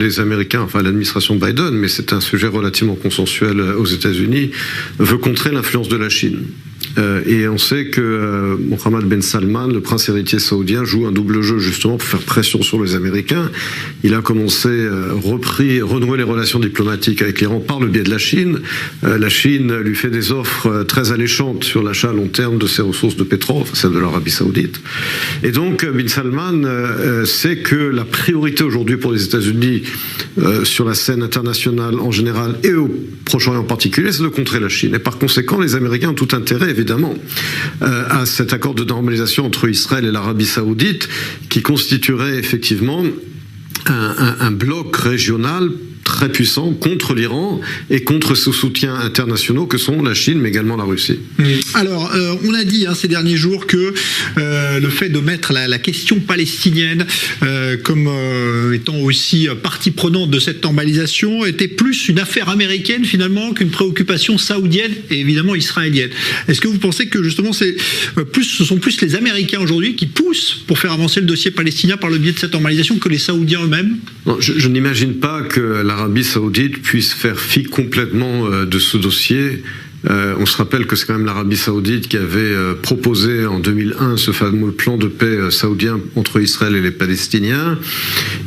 Les Américains, enfin l'administration Biden, mais c'est un sujet relativement consensuel aux États-Unis, veut contrer l'influence de la Chine. Et on sait que Mohammed Ben Salman, le prince héritier saoudien, joue un double jeu justement pour faire pression sur les Américains. Il a commencé, renouer les relations diplomatiques avec l'Iran par le biais de la Chine. La Chine lui fait des offres très alléchantes sur l'achat à long terme de ses ressources de pétrole, celle de l'Arabie saoudite. Et donc Ben Salman sait que la priorité aujourd'hui pour les États-Unis sur la scène internationale en général et au Proche-Orient en particulier, c'est de contrer la Chine. Et par conséquent, les Américains ont tout intérêt, évidemment, à cet accord de normalisation entre Israël et l'Arabie saoudite, qui constituerait effectivement un bloc régional très puissant contre l'Iran et contre ses soutiens internationaux que sont la Chine mais également la Russie. Alors, on a dit ces derniers jours que le fait de mettre la question palestinienne comme étant aussi partie prenante de cette normalisation était plus une affaire américaine finalement qu'une préoccupation saoudienne et évidemment israélienne. Est-ce que vous pensez que justement ce sont plus les Américains aujourd'hui qui poussent pour faire avancer le dossier palestinien par le biais de cette normalisation que les Saoudiens eux-mêmes? Non, je n'imagine pas que l'Arabie saoudite puisse faire fi complètement de ce dossier. On se rappelle que c'est quand même l'Arabie saoudite qui avait proposé en 2001 ce fameux plan de paix saoudien entre Israël et les Palestiniens.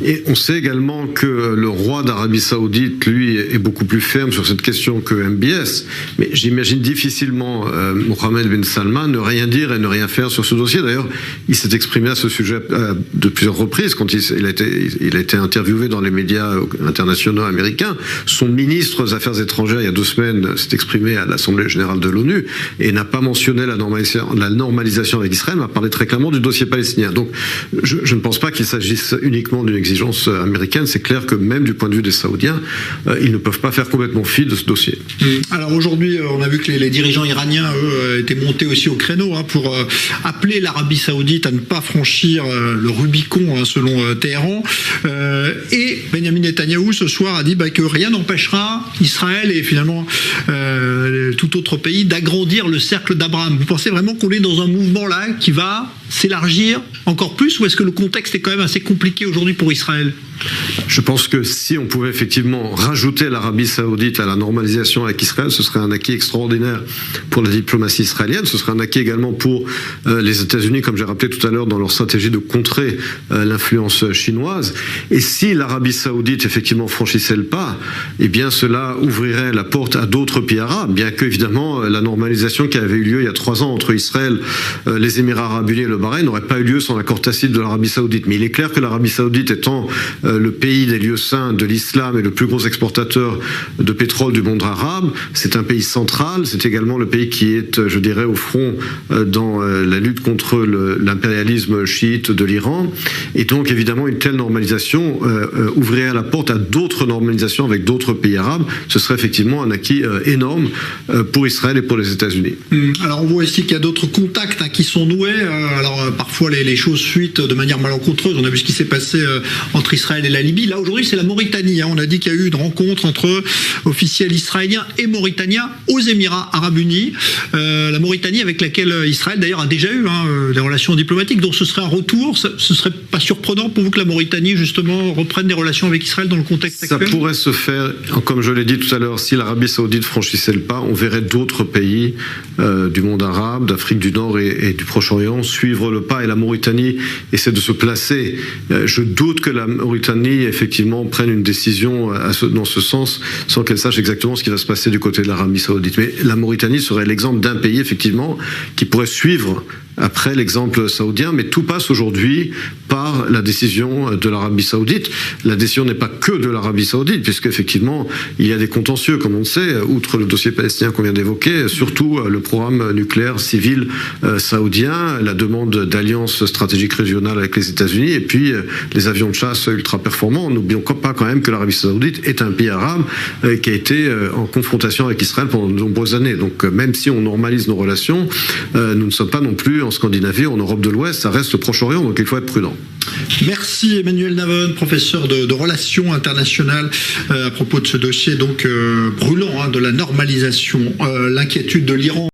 Et on sait également que le roi d'Arabie saoudite, lui, est beaucoup plus ferme sur cette question que MBS. Mais j'imagine difficilement Mohammed Ben Salman ne rien dire et ne rien faire sur ce dossier. D'ailleurs, il s'est exprimé à ce sujet de plusieurs reprises quand il a été interviewé dans les médias internationaux américains. Son ministre des Affaires étrangères, il y a 2 semaines, s'est exprimé à l'Assemblée générale de l'ONU et n'a pas mentionné la normalisation avec Israël, mais a parlé très clairement du dossier palestinien. Donc je ne pense pas qu'il s'agisse uniquement d'une exigence américaine. C'est clair que même du point de vue des Saoudiens, ils ne peuvent pas faire complètement fi de ce dossier. Alors aujourd'hui, on a vu que les dirigeants iraniens, eux, étaient montés aussi au créneau pour appeler l'Arabie saoudite à ne pas franchir le Rubicon selon Téhéran. Et Benjamin Netanyahou ce soir a dit que rien n'empêchera Israël et finalement tout autre pays d'agrandir le cercle d'Abraham. Vous pensez vraiment qu'on est dans un mouvement là qui va s'élargir encore plus, ou est-ce que le contexte est quand même assez compliqué aujourd'hui pour Israël? Je pense que si on pouvait effectivement rajouter l'Arabie saoudite à la normalisation avec Israël, ce serait un acquis extraordinaire pour la diplomatie israélienne. Ce serait un acquis également pour les États-Unis, comme j'ai rappelé tout à l'heure, dans leur stratégie de contrer l'influence chinoise. Et si l'Arabie saoudite effectivement franchissait le pas, eh bien cela ouvrirait la porte à d'autres pays arabes, bien que évidemment la normalisation qui avait eu lieu il y a 3 ans entre Israël, les Émirats arabes unis et le Bahreïn n'aurait pas eu lieu sans l'accord tacite de l'Arabie saoudite. Mais il est clair que l'Arabie saoudite étant le pays des lieux saints de l'islam et le plus gros exportateur de pétrole du monde arabe, c'est un pays central, c'est également le pays qui est, je dirais, au front dans la lutte contre l'impérialisme chiite de l'Iran. Et donc, évidemment, une telle normalisation ouvrirait la porte à d'autres normalisations avec d'autres pays arabes. Ce serait effectivement un acquis énorme pour Israël et pour les États-Unis. Alors, on voit ici qu'il y a d'autres contacts qui sont noués. Alors, parfois, les choses fuitent de manière malencontreuse. On a vu ce qui s'est passé entre Israël et la Libye. Là, aujourd'hui, c'est la Mauritanie. On a dit qu'il y a eu une rencontre entre officiels israéliens et mauritaniens aux Émirats arabes unis. La Mauritanie avec laquelle Israël, d'ailleurs, a déjà eu des relations diplomatiques. Donc, ce serait un retour. Ce serait pas surprenant pour vous que la Mauritanie, justement, reprenne des relations avec Israël dans le contexte actuel? Ça pourrait se faire, comme je l'ai dit tout à l'heure, si l'Arabie saoudite franchissait le pas, on verrait d'autres pays du monde arabe, d'Afrique du Nord et du Proche-Orient suivre le pas, et la Mauritanie essaie de se placer. Je doute que la Mauritanie effectivement prenne une décision dans ce sens sans qu'elle sache exactement ce qui va se passer du côté de l'Arabie saoudite. Mais la Mauritanie serait l'exemple d'un pays effectivement qui pourrait suivre après l'exemple saoudien, mais tout passe aujourd'hui par la décision de l'Arabie saoudite. La décision n'est pas que de l'Arabie saoudite, puisqu'effectivement, il y a des contentieux, comme on le sait, outre le dossier palestinien qu'on vient d'évoquer, surtout le programme nucléaire civil saoudien, la demande d'alliance stratégique régionale avec les États-Unis, et puis les avions de chasse ultra performants. N'oublions pas quand même que l'Arabie saoudite est un pays arabe qui a été en confrontation avec Israël pendant de nombreuses années. Donc même si on normalise nos relations, nous ne sommes pas non plus en Scandinavie, en Europe de l'Ouest, ça reste le Proche-Orient, donc il faut être prudent. Merci Emmanuel Navon, professeur de relations internationales, à propos de ce dossier donc brûlant de la normalisation, l'inquiétude de l'Iran.